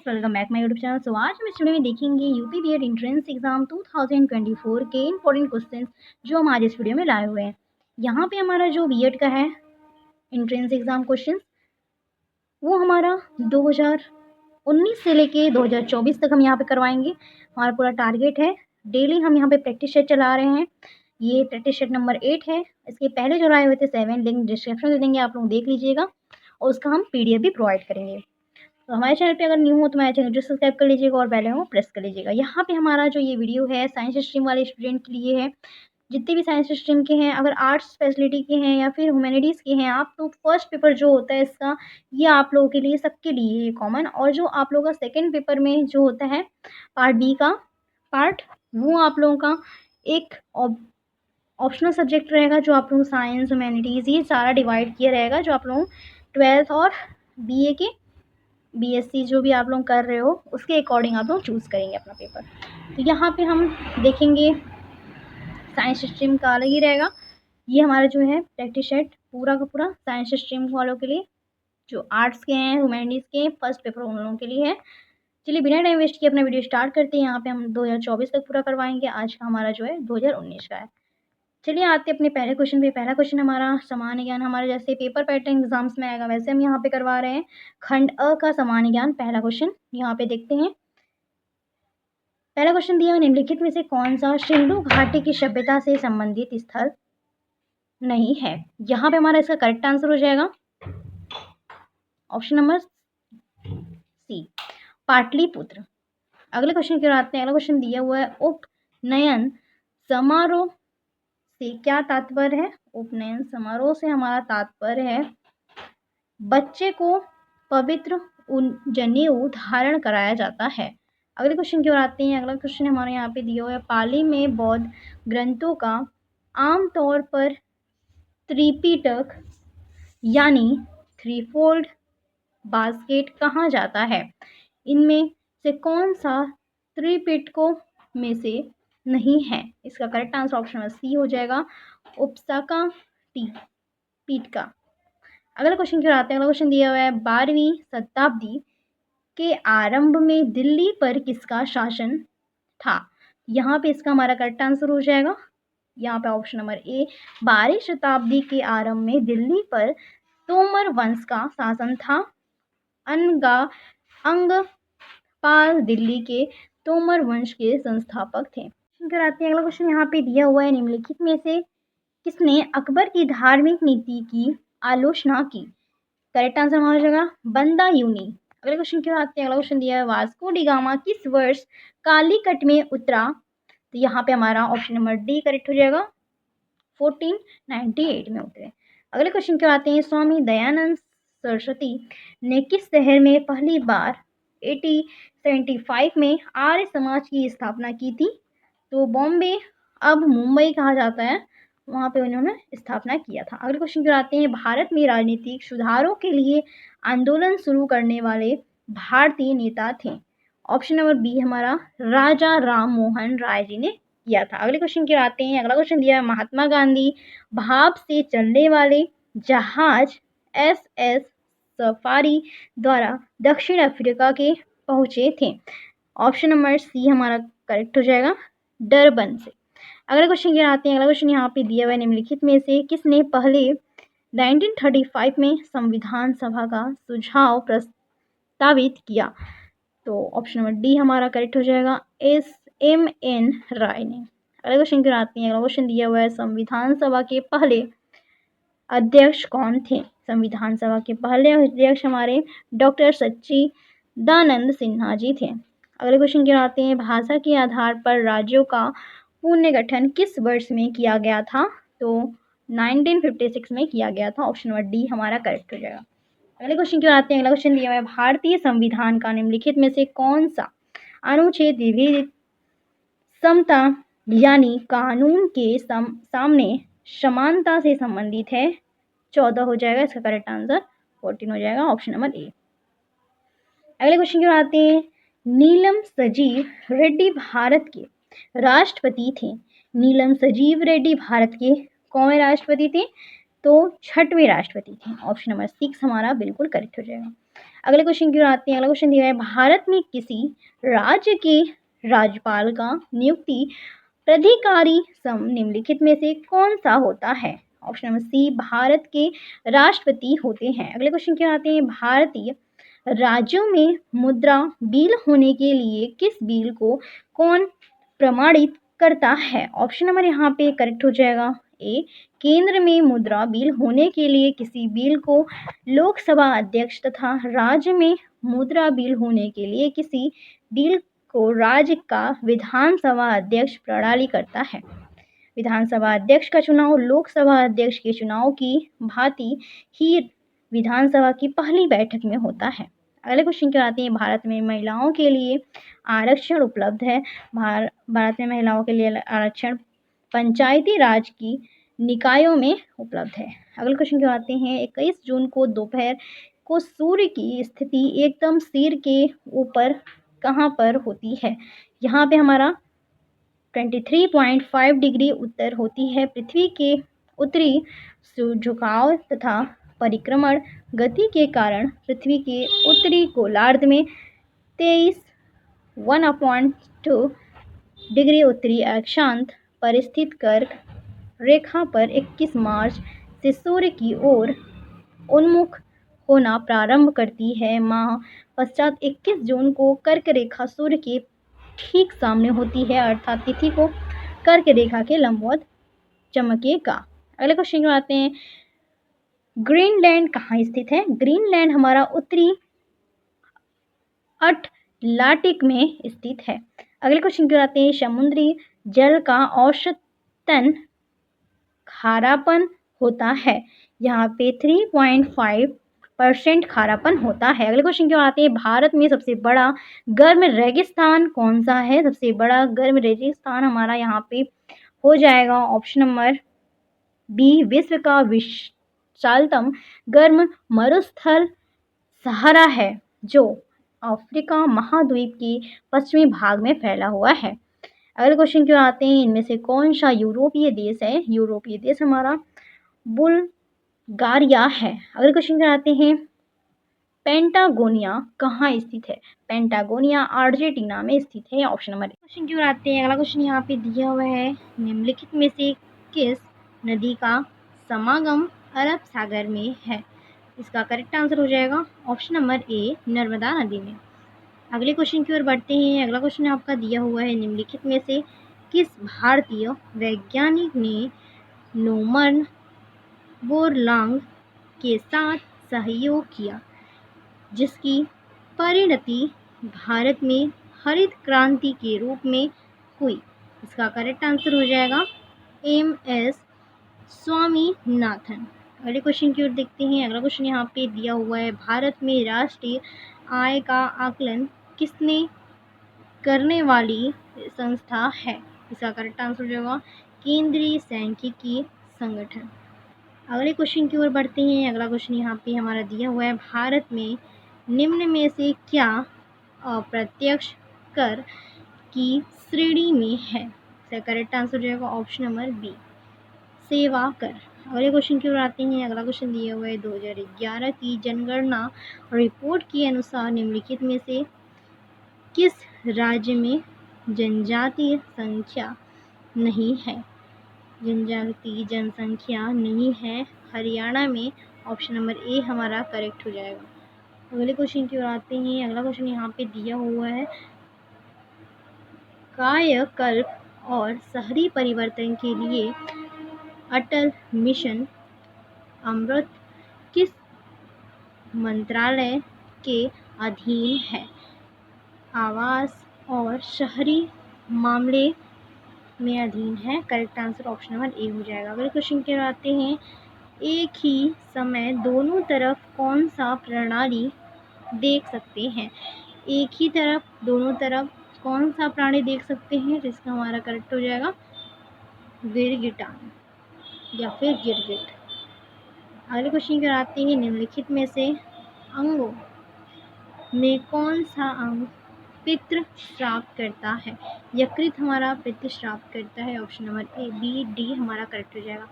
Welcome back my YouTube channel. So आज हम इस वीडियो में देखेंगे यूपी बीएड एंट्रेंस एग्जाम 2024 के इंपॉर्टेंट क्वेश्चंस जो हम आज इस वीडियो में लाए हुए हैं। यहाँ पे हमारा जो बीएड का है एंट्रेंस एग्जाम क्वेश्चन वो हमारा 2019 से लेके 2024 तक हम यहाँ पे करवाएंगे। हमारा पूरा टारगेट है, डेली हम यहाँ पे प्रैक्टिस सेट चला रहे हैं। ये प्रैक्टिस सेट नंबर 8 है। इसके पहले जो लाए हुए थे 7 लिंक डिस्क्रिप्शन में देंगे, आप लोग देख लीजिएगा और उसका हम PDF भी प्रोवाइड करेंगे। तो हमारे चैनल पे अगर न्यू हो तो हमारे चैनल को सब्सक्राइब कर लीजिएगा और बेल आइकन को प्रेस कर लीजिएगा। यहाँ पे हमारा जो ये वीडियो है साइंस स्ट्रीम वाले स्टूडेंट के लिए है। जितने भी साइंस स्ट्रीम के हैं, अगर आर्ट्स फैसिलिटी के हैं या फिर ह्यूमैनिटीज़ के हैं आप, तो फर्स्ट पेपर जो होता है इसका ये आप लोगों के लिए, सबके लिए ये कॉमन। और जो आप लोगों का सेकेंड पेपर में जो होता है पार्ट बी का पार्ट, वो आप लोगों का एक ऑप्शनल सब्जेक्ट रहेगा जो आप लोगों को साइंस ह्यूमैनिटीज़ ये सारा डिवाइड किया रहेगा, जो आप लोगों 12th और BA के BSc जो भी आप लोग कर रहे हो उसके अकॉर्डिंग आप लोग चूज़ करेंगे अपना पेपर। तो यहाँ पे हम देखेंगे साइंस स्ट्रीम का अलग ही रहेगा। ये हमारा जो है प्रैक्टिस सेट पूरा का पूरा साइंस स्ट्रीम वालों के लिए, जो आर्ट्स के हैं ह्यूमैनिटीज़ के फर्स्ट पेपर उन लोगों के लिए है। चलिए बिना टाइम वेस्ट किए अपना वीडियो स्टार्ट करते हैं। यहाँ पे हम 2024 तक पूरा करवाएंगे, आज का हमारा जो है 2019 का है। चलिए आते अपने पहले क्वेश्चन पे। पहला क्वेश्चन हमारा सामान्य ज्ञान, हमारे जैसे पेपर पैटर्न एग्जाम्स में आएगा वैसे हम यहाँ पे करवा रहे हैं। खंड अ का सामान्य ज्ञान पहला क्वेश्चन यहाँ पे देखते हैं। पहला क्वेश्चन दिया है, निम्नलिखित में से कौन सा सिंधु घाटी की सभ्यता से संबंधित स्थल नहीं है। यहाँ पे हमारा इसका करेक्ट आंसर हो जाएगा ऑप्शन नंबर सी, पाटलिपुत्र। अगले क्वेश्चन की ओर आते हैं। अगला क्वेश्चन दिया हुआ है, उपनयन समारोह से क्या तात्पर्य है। उपनयन समारोह से हमारा तात्पर्य है बच्चे को पवित्र जनेऊ धारण कराया जाता है। अगले क्वेश्चन की ओर आते हैं। अगला क्वेश्चन हमारे यहाँ पे दिया हुआ है, पाली में बौद्ध ग्रंथों का आमतौर पर त्रिपिटक यानी थ्रीफोल्ड बास्केट कहा जाता है। इनमें से कौन सा त्रिपिटकों में से नहीं है। इसका correct answer option number C हो जाएगा, उपसाका पीटका। अगला क्वेश्चन की ओर आते हैं। अगला क्वेश्चन दिया हुआ है, 12वीं शताब्दी के आरंभ में दिल्ली पर किसका शासन था। यहाँ पे इसका हमारा करेक्ट आंसर हो जाएगा, यहाँ पे ऑप्शन नंबर ए, 12वीं शताब्दी के आरंभ में दिल्ली पर तोमर वंश का शासन था। अंगपाल दिल्ली के तोमर वंश के संस्थापक थे। कराते हैं। अगला क्वेश्चन यहाँ पे दिया हुआ है, निम्नलिखित में से किसने अकबर की धार्मिक नीति की आलोचना की। करेक्ट आंसर हमारा जगह बंदा यूनी। अगले क्वेश्चन की आते हैं। अगला क्वेश्चन दिया है, वास्को डी गामा किस वर्ष कालीकट में उतरा। तो यहाँ पे हमारा ऑप्शन नंबर डी करेक्ट हो जाएगा, 1498 में उतरे। अगले क्वेश्चन की आते हैं, स्वामी दयानंद सरस्वती ने किस शहर में पहली बार 1875 में आर्य समाज की स्थापना की थी। तो बॉम्बे, अब मुंबई कहा जाता है, वहाँ पे उन्होंने स्थापना किया था। अगले क्वेश्चन की आते हैं, भारत में राजनीतिक सुधारों के लिए आंदोलन शुरू करने वाले भारतीय नेता थे। ऑप्शन नंबर बी हमारा राजा राम मोहन राय जी ने किया था। अगले क्वेश्चन की आते हैं। अगला क्वेश्चन दिया है, महात्मा गांधी भाप से चलने वाले जहाज SS सफारी द्वारा दक्षिण अफ्रीका के पहुंचे थे। ऑप्शन नंबर सी हमारा करेक्ट हो जाएगा, डरबन से। अगले क्वेश्चन की आते हैं। अगला क्वेश्चन यहाँ पे दिया हुआ है, निम्नलिखित में से किसने पहले 1935 में संविधान सभा का सुझाव प्रस्तावित किया। तो ऑप्शन नंबर डी हमारा करेक्ट हो जाएगा, SMN राय ने। अगले क्वेश्चन की आते हैं। अगला क्वेश्चन दिया हुआ है, संविधान सभा के पहले अध्यक्ष कौन थे। संविधान सभा के पहले अध्यक्ष हमारे डॉक्टर सच्चिदानंद सिन्हा जी थे। अगले क्वेश्चन की आते हैं, भाषा के आधार पर राज्यों का पुनर्गठन किस वर्ष में किया गया था। तो 1956 में किया गया था। ऑप्शन नंबर डी हमारा करेक्ट हो जाएगा। अगले क्वेश्चन की आते हैं। अगला क्वेश्चन दिया हुआ है, भारतीय संविधान का निम्नलिखित में से कौन सा अनुच्छेद विधिक समता यानी कानून के सामने समानता से संबंधित है। 14 हो जाएगा, इसका करेक्ट आंसर 14 हो जाएगा, ऑप्शन नंबर ए। अगले क्वेश्चन की आते हैं, नीलम संजीव रेड्डी भारत के राष्ट्रपति थे। नीलम संजीव रेड्डी भारत के कौन राष्ट्रपति थे। तो 6वें राष्ट्रपति थे। ऑप्शन नंबर 6 हमारा बिल्कुल करेक्ट हो जाएगा। अगले क्वेश्चन की ओर आते हैं। अगला क्वेश्चन दिया है, भारत में किसी राज्य के राज्यपाल का नियुक्ति प्राधिकारी सम निम्नलिखित में से कौन सा होता है? ऑप्शन नंबर सी, भारत के राष्ट्रपति होते हैं। अगले क्वेश्चन की ओर आते हैं, भारतीय राज्यों में मुद्रा बिल होने के लिए किस बिल को कौन प्रमाणित करता है? ऑप्शन नंबर यहाँ पे करेक्ट हो जाएगा ए, केंद्र में मुद्रा बिल होने के लिए किसी बिल को लोकसभा अध्यक्ष तथा राज्य में मुद्रा बिल होने के लिए किसी बिल को राज्य का विधानसभा अध्यक्ष प्रणाली करता है। विधानसभा अध्यक्ष का चुनाव लोकसभा अध्यक्ष के चुनाव की भांति ही विधानसभा की पहली बैठक में होता है। अगले क्वेश्चन की आते हैं, भारत में महिलाओं के लिए आरक्षण उपलब्ध है। भारत में महिलाओं के लिए आरक्षण पंचायती राज की निकायों में उपलब्ध है। अगले क्वेश्चन की आते हैं, 21 जून को दोपहर को सूर्य की स्थिति एकदम सिर के ऊपर कहाँ पर होती है? यहाँ पे हमारा 23.5 डिग्री उत्तर होती है। पृथ्वी के उत्तरी झुकाव तथा परिक्रमण गति के कारण पृथ्वी के उत्तरी गोलार्ध में 1/2 डिग्री उत्तरी अक्षांश पर स्थित कर्क रेखा पर 21 मार्च से सूर्य की ओर उन्मुख होना प्रारंभ करती है। माह पश्चात 21 जून को कर्क रेखा सूर्य के ठीक सामने होती है, अर्थात तिथि को कर्क रेखा के लंबवत चमकेगा। अगले क्वेश्चन में आते हैं, ग्रीनलैंड कहाँ स्थित है? ग्रीनलैंड हमारा उत्तरी अटलांटिक में स्थित है। अगले क्वेश्चन की ओर आते हैं, समुद्री जल का औसतन खारापन होता है। यहाँ पे 3.5% खारापन होता है। अगले क्वेश्चन की ओर आते हैं, भारत में सबसे बड़ा गर्म रेगिस्तान कौन सा है? सबसे बड़ा गर्म रेगिस्तान हमारा यहाँ पे हो जाएगा ऑप्शन नंबर बी, विश्व का विशालतम गर्म मरुस्थल सहारा है, जो अफ्रीका महाद्वीप के पश्चिमी भाग में फैला हुआ है। अगले क्वेश्चन की ओर आते हैं, इनमें से कौन सा यूरोपीय देश है? यूरोपीय देश हमारा बुल्गारिया है। अगले क्वेश्चन की ओर आते हैं, पेंटागोनिया कहाँ स्थित है? पेंटागोनिया अर्जेंटीना में स्थित है, ऑप्शन नंबर। क्वेश्चन की ओर आते हैं। अगला क्वेश्चन यहाँ पे दिया हुआ है, निम्नलिखित में से किस नदी का समागम अरब सागर में है? इसका करेक्ट आंसर हो जाएगा ऑप्शन नंबर ए, नर्मदा नदी में। अगले क्वेश्चन की ओर बढ़ते हैं। अगला क्वेश्चन आपका दिया हुआ है, निम्नलिखित में से किस भारतीय वैज्ञानिक ने नोमन बोरलॉग के साथ सहयोग किया, जिसकी परिणति भारत में हरित क्रांति के रूप में हुई? इसका करेक्ट आंसर हो जाएगा MS स्वामीनाथन। अगले क्वेश्चन की ओर देखते हैं। अगला क्वेश्चन यहाँ पे दिया हुआ है, भारत में राष्ट्रीय आय का आकलन किसने करने वाली संस्था है? इसका करेक्ट आंसर हो जाएगा केंद्रीय सांख्यिकी संगठन। अगले क्वेश्चन की ओर बढ़ते हैं। अगला क्वेश्चन यहाँ पे हमारा दिया हुआ है, भारत में निम्न में से क्या अप्रत्यक्ष कर की श्रेणी में है? इसका करेक्ट आंसर हो जाएगा ऑप्शन नंबर बी, सेवा कर। अगले क्वेश्चन की ओर आते हैं। अगला क्वेश्चन दिया हुआ है, 2011 की जनगणना रिपोर्ट के अनुसार निम्नलिखित में से किस राज्य में जनजातीय संख्या नहीं है? जनजातीय जनसंख्या नहीं है हरियाणा में, ऑप्शन नंबर ए हमारा करेक्ट हो जाएगा। अगले क्वेश्चन की ओर आते हैं। अगला क्वेश्चन यहाँ पे दिया हुआ है, कायाकल्प और शहरी परिवर्तन के लिए अटल मिशन अमृत किस मंत्रालय के अधीन है? आवास और शहरी मामले में अधीन है। करेक्ट आंसर ऑप्शन नंबर ए हो जाएगा। अगले क्वेश्चन की ओर आते हैं, एक ही समय दोनों तरफ कौन सा प्रणाली देख सकते हैं? एक ही तरफ दोनों तरफ कौन सा प्राणी देख सकते हैं? जिसका हमारा करेक्ट हो जाएगा गिरगिटान या फिर गिरगिट। अगले क्वेश्चन की ओर आते हैं, निम्नलिखित में से अंगों में कौन सा अंग पितृ श्राप करता है? यकृत हमारा पितृ श्राप करता है, option number A, B, D हमारा करेक्ट हो जाएगा।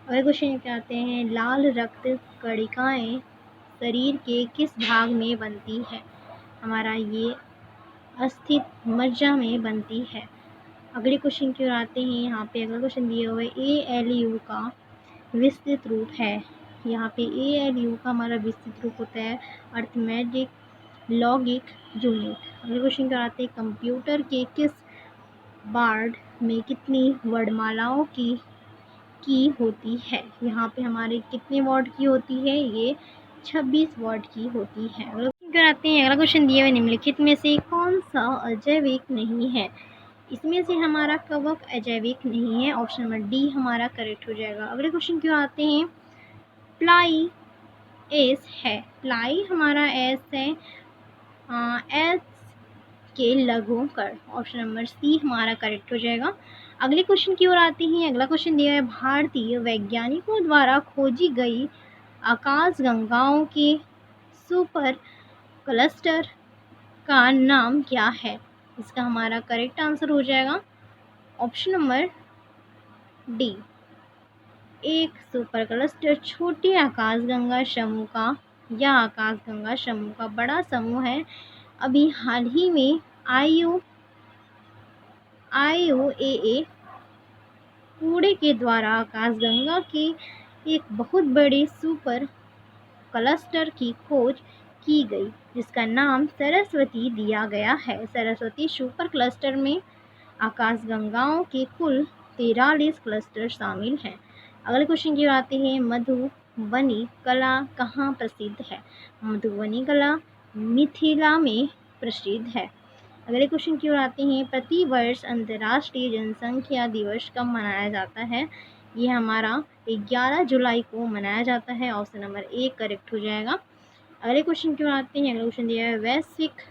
अगले क्वेश्चन क्या आते हैं, लाल रक्त कणिकाएं शरीर के किस भाग में बनती है? हमारा ये अस्थित मज्जा में बनती है। अगले क्वेश्चन की ओर आते हैं। यहाँ पे अगला क्वेश्चन दिया हुआ है ALU का विस्तृत रूप है। यहाँ पे ALU का हमारा विस्तृत रूप होता है अर्थमेटिक लॉगिक यूनिट। अगले क्वेश्चन की ओर आते हैं। कंप्यूटर के किस बार्ड में कितनी वर्णमालाओं की होती है? यहाँ पे हमारे कितने वर्ड की होती है? ये 26 वर्ड की होती है। अगला क्वेश्चन कराते हैं। अगला क्वेश्चन दिया हुआ निम्नलिखित में से कौन सा अजैविक नहीं है? इसमें से हमारा कवक अजैविक नहीं है। ऑप्शन नंबर डी हमारा करेक्ट हो जाएगा। अगले क्वेश्चन क्यों आते हैं। प्लाई एस है। प्लाई हमारा एस है। एस के लघु कर। ऑप्शन नंबर सी हमारा करेक्ट हो जाएगा। अगले क्वेश्चन की ओर आते हैं। अगला क्वेश्चन दिया है भारतीय वैज्ञानिकों द्वारा खोजी गई आकाशगंगाओं के सुपर क्लस्टर का नाम क्या है? इसका हमारा करेक्ट आंसर हो जाएगा ऑप्शन नंबर डी। एक सुपर क्लस्टर छोटी आकाशगंगा समूह का या आकाशगंगा समूह का बड़ा समूह है। अभी हाल ही में IUAA पूरे के द्वारा आकाशगंगा के एक बहुत बड़े सुपर क्लस्टर की खोज की गई, जिसका नाम सरस्वती दिया गया है। सरस्वती सुपर क्लस्टर में आकाशगंगाओं के कुल 43 क्लस्टर शामिल हैं। अगले क्वेश्चन की बात है। मधुबनी कला कहाँ प्रसिद्ध है? मधुबनी कला मिथिला में प्रसिद्ध है। अगले क्वेश्चन की ओर आते हैं। प्रति वर्ष अंतर्राष्ट्रीय जनसंख्या दिवस कब मनाया जाता है? ये हमारा 11 जुलाई को मनाया जाता है। ऑप्शन नंबर ए करेक्ट हो जाएगा। अगले क्वेश्चन की ओर आते हैं। अगला क्वेश्चन दिया है वैश्विक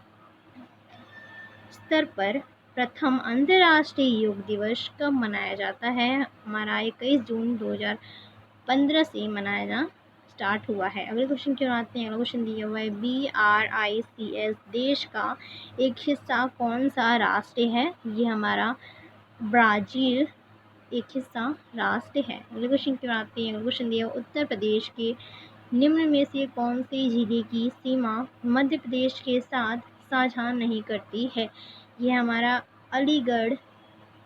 स्तर पर प्रथम अंतर्राष्ट्रीय योग दिवस कब मनाया जाता है? हमारा 21 जून 2015 से मनाना स्टार्ट हुआ है। अगले क्वेश्चन की ओर आते हैं। अगला क्वेश्चन दिया हुआ है BRICS देश का एक हिस्सा कौन सा राष्ट्र है? ये हमारा ब्राज़ील एक हिस्सा राष्ट्र है। अगले क्वेश्चन की ओर आते हैं। अगला क्वेश्चन दिया उत्तर प्रदेश के निम्न में से कौन सी जिले की सीमा मध्य प्रदेश के साथ साझा नहीं करती है? ये हमारा अलीगढ़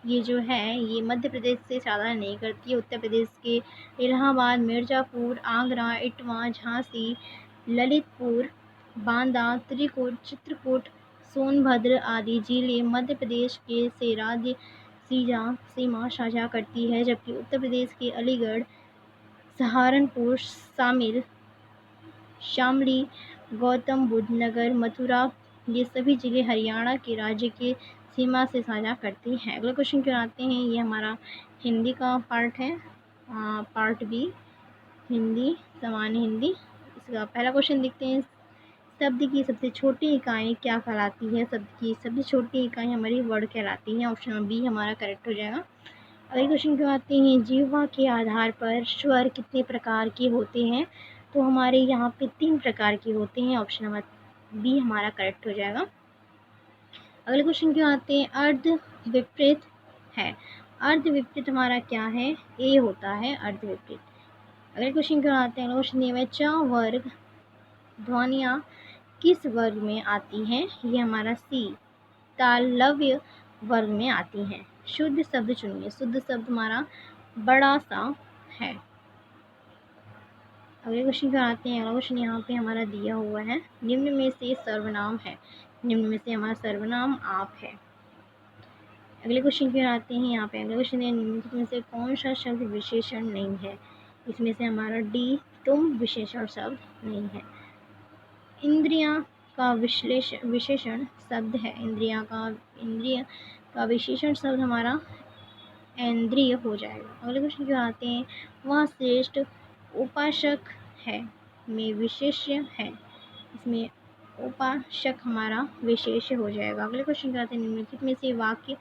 ये जो है ये मध्य प्रदेश से साझा नहीं करती है। उत्तर प्रदेश के इलाहाबाद, मिर्ज़ापुर, आगरा, इटवा, झांसी, ललितपुर, बांदा, चित्रकूट, सोनभद्र आदि जिले मध्य प्रदेश के से राज्य सीमा साझा करती है, जबकि उत्तर प्रदेश के अलीगढ़, सहारनपुर, शामली, गौतम बुद्ध नगर, मथुरा ये सभी जिले हरियाणा के राज्य के सीमा से साझा करती हैं। अगले क्वेश्चन की ओर आते हैं। ये हमारा हिंदी का पार्ट है, पार्ट बी हिंदी सामान्य हिंदी। इसका पहला क्वेश्चन देखते हैं। शब्द की सबसे छोटी इकाई क्या कहलाती है? शब्द की सबसे छोटी इकाई हमारी वर्ड कहलाती है। ऑप्शन नंबर बी हमारा करेक्ट हो जाएगा। अगले क्वेश्चन की आते हैं। जिह्वा के आधार पर स्वर कितने प्रकार के होते हैं? तो हमारे यहाँ पे 3 प्रकार के होते हैं। ऑप्शन नंबर बी हमारा करेक्ट हो जाएगा। अगले क्वेश्चन क्यों आते हैं। अर्ध विपरीत है। अर्ध विपरीत हमारा क्या है? ए होता है अर्ध विपरीत। अगले क्वेश्चन क्यों आते हैं। अगले क्वेश्चन दिया हुआ है च वर्ग ध्वनियाँ किस वर्ग में आती हैं? ये हमारा सी तालव्य वर्ग में आती हैं। शुद्ध शब्द चुनिए। शुद्ध शब्द हमारा बड़ा सा है। अगले क्वेश्चन पर आते हैं। अगला क्वेश्चन यहाँ पे हमारा दिया हुआ है। निम्न में से सर्वनाम है। निम्न में से हमारा सर्वनाम आप है। अगले क्वेश्चन पर आते हैं। यहाँ पे अगले क्वेश्चन है निम्नलिखित में से कौन सा शब्द विशेषण नहीं है? इसमें से हमारा डी तुम विशेषण शब्द नहीं है। इंद्रियां का विशेषण शब्द है। इंद्रिय का विशेषण शब्द हमारा इंद्रिय हो जाएगा। अगले क्वेश्चन की आते हैं। वह श्रेष्ठ उपासक है में विशेष्य है। इसमें उपासक हमारा विशेष्य हो जाएगा। अगले क्वेश्चन की आते हैं। निम्नलिखित में से वाक्य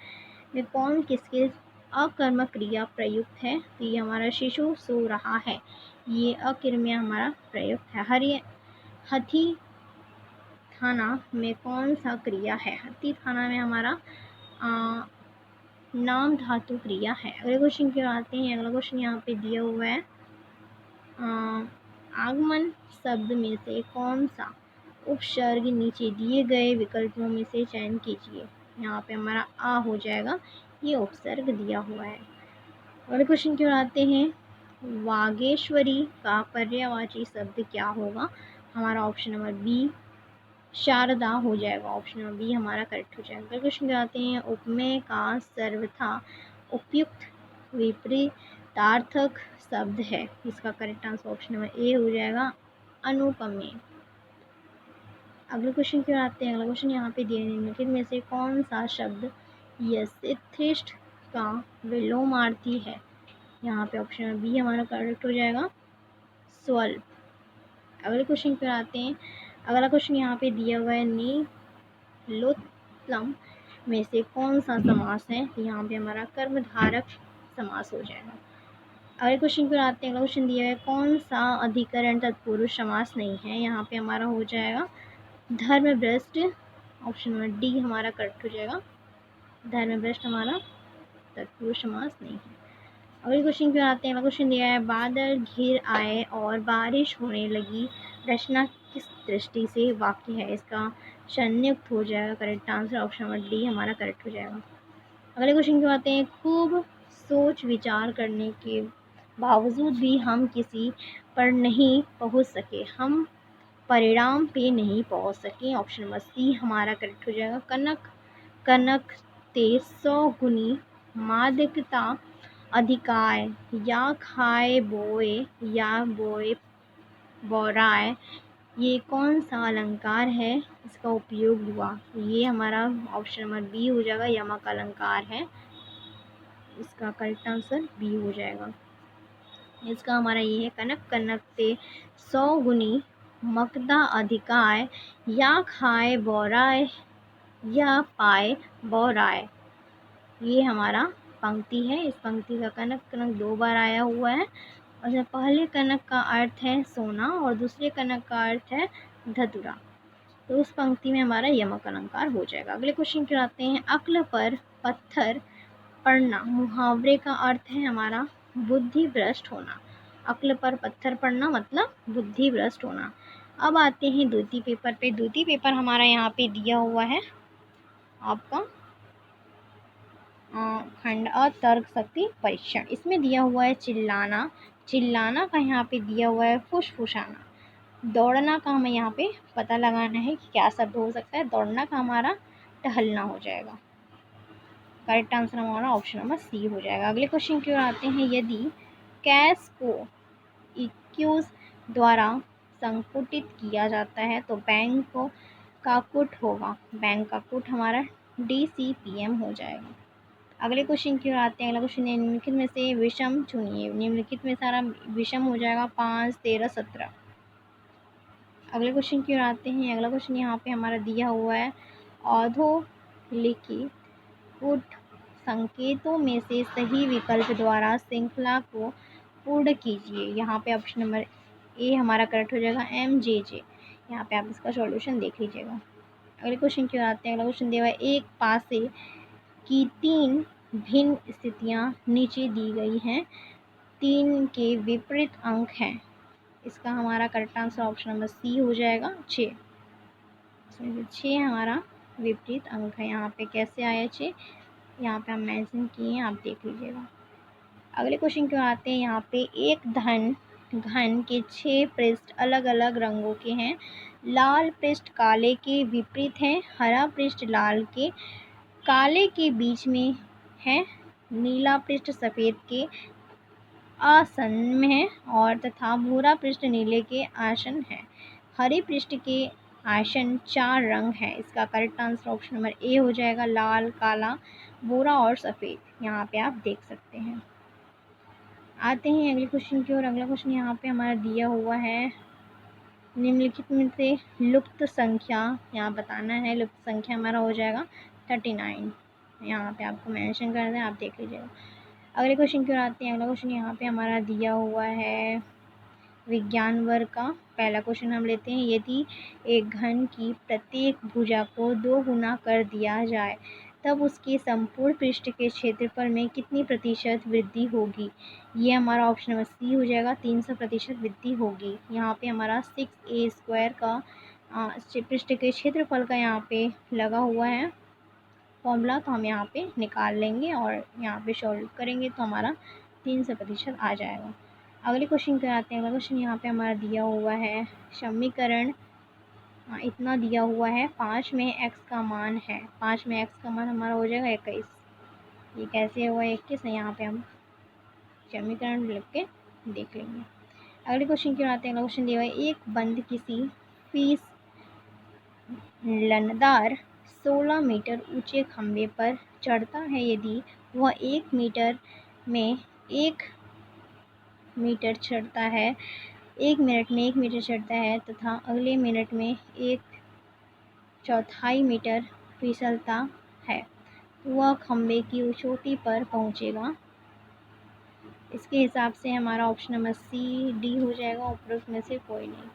में कौन किसके अकर्मक क्रिया प्रयुक्त है? तो ये हमारा शिशु सो रहा है, ये अकर्मक हमारा प्रयुक्त है। हथी थाना में कौन सा क्रिया है? हथी थाना में हमारा नाम धातु क्रिया है। अगले क्वेश्चन की ओर आते हैं। अगला क्वेश्चन यहाँ पे दिया हुआ है। आगमन शब्द में से कौन सा उपसर्ग नीचे दिए गए विकल्पों में से चयन कीजिए। यहाँ पे हमारा आ हो जाएगा, ये उपसर्ग दिया हुआ है। अगले क्वेश्चन की ओर आते हैं। वागेश्वरी का पर्यायवाची शब्द क्या होगा। हमारा ऑप्शन नंबर बी शारदा हो जाएगा। ऑप्शन नंबर बी हमारा करेक्ट हो जाएगा। अगले क्वेश्चन की ओर आते हैं। उपमेय का सर्वथा उपयुक्त विपरीतार्थक शब्द है। इसका करेक्ट आंसर ऑप्शन नंबर ए हो जाएगा, अनुपमेय। अगले क्वेश्चन की ओर आते हैं। अगला क्वेश्चन यहाँ पे दिए निम्नलिखित में से कौन सा शब्द यथेष्ट का विलोमार्थी है। यहाँ पे ऑप्शन नंबर बी हमारा करेक्ट हो जाएगा, स्वल्प। अगले क्वेश्चन पर आते हैं। अगला क्वेश्चन यहाँ पे दिया हुआ है। नीलोत्तम में से कौन सा समास है। यहाँ पे हमारा कर्मधारक समास हो जाएगा। अगले क्वेश्चन पर आते हैं। अगला क्वेश्चन दिया है। कौन सा अधिकरण तत्पुरुष समास नहीं है। यहाँ पे हमारा हो जाएगा धर्मभ्रष्ट। ऑप्शन नंबर डी हमारा करेक्ट हो जाएगा, धर्मभ्रष्ट हमारा तत्पुरुष समास नहीं है। अगले क्वेश्चन की ओर आते हैं। अगला क्वेश्चन दिया है। बादल घिर आए और बारिश होने लगी, रचना किस दृष्टि से वाक्य है। इसका संयुक्त हो जाएगा। Correct answer option number D हमारा करेक्ट हो जाएगा। अगले क्वेश्चन की ओर आते हैं। खूब सोच विचार करने के बावजूद भी हम किसी पर नहीं पहुंच सके, हम परिणाम पे नहीं पहुंच सके। ऑप्शन नंबर सी हमारा करेक्ट हो जाएगा, कनक। कनक ते 100 गुनी मादकता अधिकाय, या खाए बोए या बोए बोराए, ये कौन सा अलंकार है। इसका उपयोग हुआ। ये हमारा ऑप्शन नंबर बी हो जाएगा, यमक अलंकार है। इसका करेक्ट आंसर बी हो जाएगा। इसका हमारा ये है, कनक कनक ते 100 गुनी मकदा अधिकाय, या खाए बोराए या पाए बोराए। ये हमारा पंक्ति है। इस पंक्ति का कनक कनक 2 बार आया हुआ है। और पहले कनक का अर्थ है सोना और दूसरे कनक का अर्थ है धतुरा, तो उस पंक्ति में हमारा यमक अलंकार हो जाएगा। अगले क्वेश्चन की आते हैं। अक्ल पर पत्थर पड़ना मुहावरे का अर्थ है हमारा बुद्धि भ्रष्ट होना। अक्ल पर पत्थर पड़ना मतलब बुद्धि भ्रष्ट होना। अब आते हैं द्वितीय पेपर पे। द्वितीय पेपर हमारा यहाँ पे दिया हुआ है आपका खंड अ तर्क शक्ति परीक्षण। इसमें दिया हुआ है चिल्लाना। चिल्लाना का यहाँ पे दिया हुआ है फुसफुसाना। दौड़ना का हमें यहाँ पे पता लगाना है कि क्या शब्द हो सकता है। दौड़ना का हमारा टहलना हो जाएगा। करेक्ट आंसर हमारा ऑप्शन नंबर सी हो जाएगा। अगले क्वेश्चन की ओर आते हैं। यदि कैश को एक्यूज द्वारा संकुटित किया जाता है तो बैंक का कुट होगा। बैंक का कुट हमारा DCPM हो जाएगा। अगले क्वेश्चन की ओर आते हैं। अगला क्वेश्चन निम्नलिखित में से विषम चुनिए। निम्नलिखित में सारा विषम हो जाएगा 5, 13, 17। अगले क्वेश्चन की ओर आते हैं। अगला क्वेश्चन यहाँ पे हमारा दिया हुआ है। अधोलिखित कुट संकेतों में से सही विकल्प द्वारा श्रृंखला को पूर्ण कीजिए। यहाँ पे ऑप्शन नंबर ए हमारा करेक्ट हो जाएगा, MJJ। यहाँ पे आप इसका सॉल्यूशन देख लीजिएगा। अगले क्वेश्चन की ओर आते हैं। अगला क्वेश्चन दिया हुआ है। एक पासे की 3 भिन्न स्थितियाँ नीचे दी गई हैं, 3 के विपरीत अंक हैं। इसका हमारा correct answer option number C हो जाएगा, 6। इसमें 6 हमारा विपरीत अंक है। यहाँ पे कैसे आया 6, यहाँ पे हम मेंशन किए हैं, आप देख लीजिएगा। अगले क्वेश्चन क्यों आते हैं। यहाँ पे एक घन के 6 पृष्ठ अलग अलग रंगों के हैं। लाल पृष्ठ काले के विपरीत है, हरा पृष्ठ लाल के काले के बीच में है, नीला पृष्ठ सफ़ेद के आसन्न में है और तथा भूरा पृष्ठ नीले के आसन्न है। हरे पृष्ठ के आसन्न 4 रंग है। इसका करेक्ट आंसर ऑप्शन नंबर ए हो जाएगा, लाल, काला, भूरा और सफ़ेद। यहाँ पे आप देख सकते हैं। आते हैं अगले क्वेश्चन की ओर। अगला क्वेश्चन यहाँ पे हमारा दिया हुआ है। निम्नलिखित में से लुप्त संख्या यहाँ बताना है। लुप्त संख्या हमारा हो जाएगा 39। यहाँ पे आपको मेंशन कर दें, आप देख लीजिएगा। अगले क्वेश्चन की ओर आते हैं। अगला क्वेश्चन यहाँ पे हमारा दिया हुआ है विज्ञान वर्ग का। पहला क्वेश्चन हम लेते हैं। यदि एक घन की प्रत्येक भुजा को 2 गुना कर दिया जाए तब उसके संपूर्ण पृष्ठ के क्षेत्रफल में कितनी प्रतिशत वृद्धि होगी। ये हमारा ऑप्शन नंबर सी हो जाएगा, 300% वृद्धि होगी। यहाँ पे हमारा 6a² का पृष्ठ के क्षेत्रफल का यहाँ पे लगा हुआ है फॉर्मूला, तो हम यहाँ पे निकाल लेंगे और यहाँ पे सॉल्व करेंगे तो हमारा 300% आ जाएगा। अगले क्वेश्चन पे आते हैं। अगला क्वेश्चन यहाँ पे हमारा दिया हुआ है समीकरण इतना दिया हुआ है, 5 में x का मान है। 5 में x का मान हमारा हो जाएगा 21। ये कैसे हुआ 21 है, यहाँ पे हम समीकरण लिख के देख लेंगे। अगले क्वेश्चन की ओर आते हैं। अगला क्वेश्चन दिया हुआ है, एक बंद किसी फीस लनदार 16 मीटर ऊंचे खंभे पर चढ़ता है। यदि वह 1 मीटर में 1 मीटर चढ़ता है, 1 मिनट में 1 मीटर चढ़ता है तथा अगले मिनट में 1/4 मीटर फिसलता है, वह खंभे की चोटी पर पहुंचेगा। इसके हिसाब से हमारा ऑप्शन नंबर सी डी हो जाएगा, उपरोक्त में से कोई नहीं।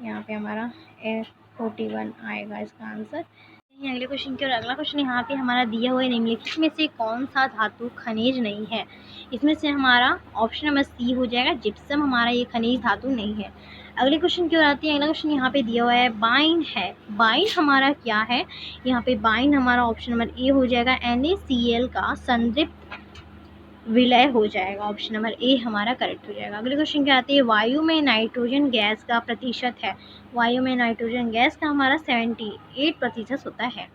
यहाँ पे हमारा 41 आएगा इसका आंसर। अगले क्वेश्चन की ओर। अगला क्वेश्चन यहाँ पे हमारा दिया हुआ है, निम्नलिखित में से कौन सा धातु खनिज नहीं है। इसमें से हमारा ऑप्शन नंबर सी हो जाएगा, जिप्सम हमारा ये खनिज धातु नहीं है। अगले क्वेश्चन की ओर आते हैं। अगला क्वेश्चन यहाँ पे दिया हुआ है, बाइन है। बाइन हमारा क्या है, यहाँ पे बाइन हमारा ऑप्शन नंबर ए हो जाएगा, NaCl का संतृप्त विलय हो जाएगा। ऑप्शन नंबर ए हमारा करेक्ट हो जाएगा। अगले क्वेश्चन क्या आते हैं, वायु में नाइट्रोजन गैस का प्रतिशत है। वायु में नाइट्रोजन गैस का हमारा 78% होता है।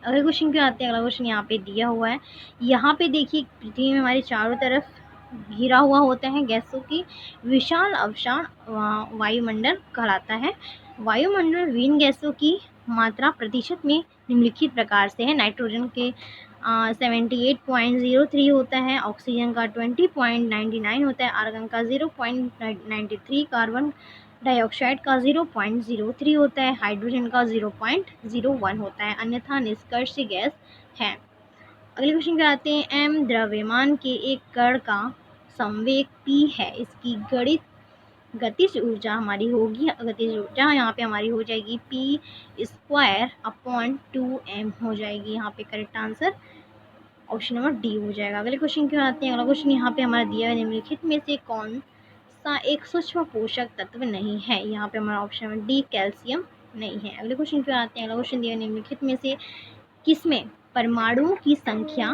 अगले क्वेश्चन क्या आते हैं। अगला क्वेश्चन यहाँ पे दिया हुआ है, यहाँ पे देखिए पृथ्वी में हमारे चारों तरफ घिरा हुआ होता है गैसों की विशाल अवशान वायुमंडल कहलाता है। वायुमंडल विभिन्न गैसों की मात्रा प्रतिशत में निम्नलिखित प्रकार से है। नाइट्रोजन के 78.03 होता है, ऑक्सीजन का 20.99 होता है, आर्गन का 0.93, कार्बन डाइऑक्साइड का 0.03 होता है, हाइड्रोजन का 0.01 होता है, अन्यथा निष्कर्ष गैस है। अगले क्वेश्चन पे आते हैं, m द्रव्यमान के एक कण का संवेग p है। इसकी गतिज ऊर्जा हमारी होगी, गतिज ऊर्जा यहाँ पे हमारी हो जाएगी p²/2m हो जाएगी। यहाँ पे correct answer option number D हो जाएगा। अगले क्वेश्चन की ओर आते हैं। अगला क्वेश्चन यहाँ पे हमारा दिया है, निम्नलिखित में से कौन सा एक सूक्ष्म पोषक तत्व नहीं है। यहाँ पे हमारा ऑप्शन नंबर डी कैल्शियम नहीं है। अगले क्वेश्चन की ओर आते हैं। अगला क्वेश्चन दिया है, निम्नलिखित में से किसमें परमाणुओं की संख्या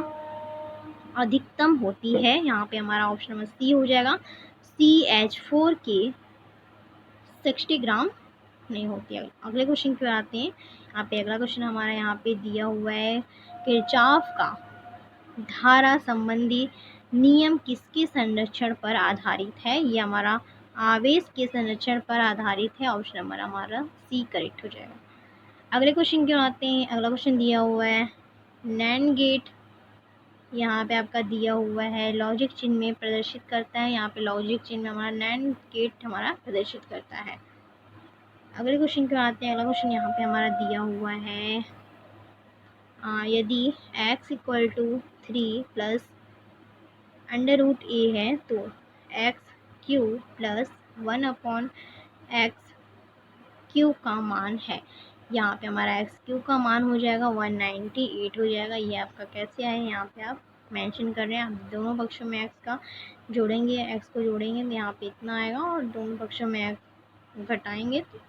अधिकतम होती है। यहाँ पे हमारा ऑप्शन नंबर सी हो जाएगा, CH4 के 60 ग्राम नहीं होती है। अगले क्वेश्चन की ओर आते हैं। यहाँ पे अगला क्वेश्चन हमारा यहाँ पे दिया हुआ है, किरचॉफ का धारा संबंधी नियम किसके संरक्षण पर आधारित है। ये हमारा आवेश के संरक्षण पर आधारित है। ऑप्शन नंबर हमारा सी करेक्ट हो जाएगा। अगले क्वेश्चन की ओर आते हैं। अगला क्वेश्चन दिया हुआ है, नैंड गेट यहाँ पे आपका दिया हुआ है लॉजिक चिन्ह में प्रदर्शित करता है। यहाँ पे लॉजिक चिन्ह में हमारा नैंड गेट हमारा प्रदर्शित करता है। अगले क्वेश्चन की ओर आते हैं। अगला क्वेश्चन यहाँ पे हमारा दिया हुआ है, यदि x = 3 + √a है तो x³ + 1/x³ का मान है। यहाँ पे हमारा x³ का मान हो जाएगा 198 हो जाएगा। ये आपका कैसे आए, यहाँ पे आप मेंशन कर रहे हैं। आप दोनों पक्षों में x का जोड़ेंगे, x को जोड़ेंगे तो यहाँ पे इतना आएगा, और दोनों पक्षों में x घटाएंगे तो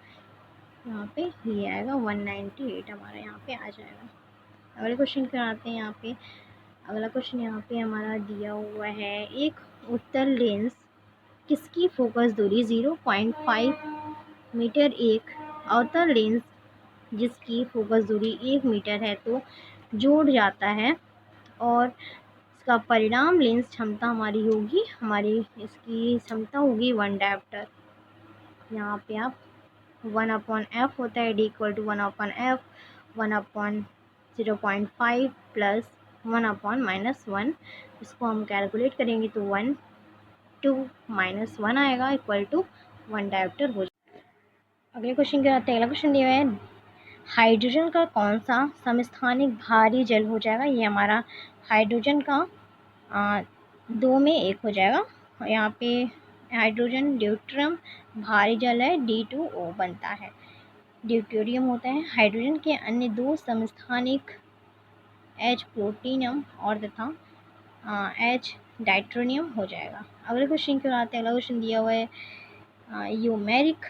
यहाँ पे ये आएगा 198 हमारा यहाँ पे आ जाएगा। अगले क्वेश्चन पे आते हैं। यहाँ पे अगला क्वेश्चन यहाँ पे हमारा दिया हुआ है, एक उत्तल लेंस किसकी फोकस दूरी 0.5 मीटर, एक अवतल लेंस जिसकी फोकस दूरी 1 मीटर है तो जोड़ जाता है, और इसका परिणाम लेंस क्षमता हमारी होगी, इसकी क्षमता होगी 1 डायोप्टर। यहाँ पे आप 1/f होता है, d = 1/f, 1/0.5 + 1/-1। इसको हम कैलकुलेट करेंगे तो 1 2 - 1 आएगा, = 1 डायोप्टर हो जाएगा। अगले क्वेश्चन क्या आते हैं। अगला क्वेश्चन दिया है, हाइड्रोजन का कौन सा समस्थानिक भारी जल हो जाएगा। ये हमारा हाइड्रोजन का 2 में 1 हो जाएगा। यहाँ पे हाइड्रोजन ड्यूट्रियम भारी जल है, D2O बनता है, ड्यूटेरियम होता है। हाइड्रोजन के अन्य 2 समस्थानिक H प्लूटोनियम और तथा H डाइट्रोनियम हो जाएगा। अगले क्वेश्चन की ओर आते हैं। अगला क्वेश्चन दिया हुआ है यूमेरिक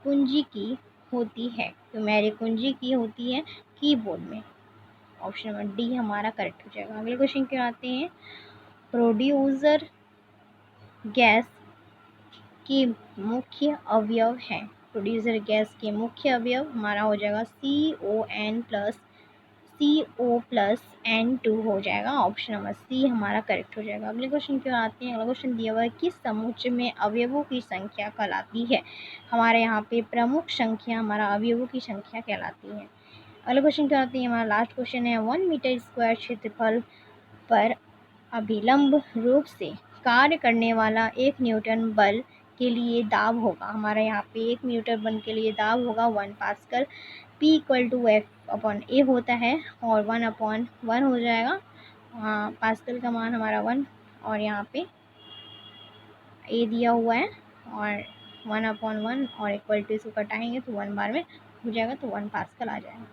कुंजी की होती है, यूमेरिक कुंजी की होती है कीबोर्ड में। ऑप्शन नंबर डी हमारा करेक्ट हो जाएगा। अगले क्वेश्चन की ओर आते हैं। प्रोड्यूसर गैस के मुख्य अवयव हैं, प्रोड्यूसर गैस के मुख्य अवयव हमारा हो जाएगा CO+N2 हो जाएगा। ऑप्शन नंबर सी हमारा करेक्ट हो जाएगा। अगले क्वेश्चन की ओर आते हैं। अगला क्वेश्चन दिया हुआ है किस समुच्चय में अवयवों की संख्या कहलाती है। हमारे यहाँ पे प्रमुख संख्या हमारा अवयवों की संख्या कहलाती है। अगले क्वेश्चन की ओर आते हैं। हमारा लास्ट क्वेश्चन है 1 मीटर स्क्वायर क्षेत्रफल पर अभिलंब रूप से कार्य करने वाला 1 न्यूटन बल के लिए दाब होगा। हमारे यहाँ पे 1 न्यूटन बल के लिए दाब होगा 1 पास्कल। P = F/A होता है और 1/1 हो जाएगा। पास्कल का मान हमारा 1 और यहाँ पे A दिया हुआ है और 1/1 और इक्वल टू इसको कटाएंगे तो 1 बार में हो जाएगा तो 1 पास्कल आ जाएगा।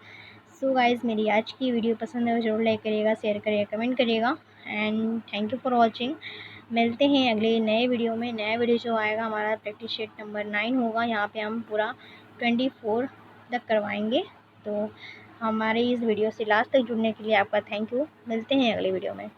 सो गाइज़, मेरी आज की वीडियो पसंद है तो जरूर लाइक करिएगा, शेयर करिएगा, कमेंट करिएगा and thank you for watching. मिलते हैं अगले नए वीडियो में। नया वीडियो जो आएगा हमारा प्रैक्टिस शीट नंबर 9 होगा। यहाँ पे हम पूरा 24 तक करवाएंगे। तो हमारे इस वीडियो से लास्ट तक जुड़ने के लिए आपका थैंक यू। मिलते हैं अगले वीडियो में।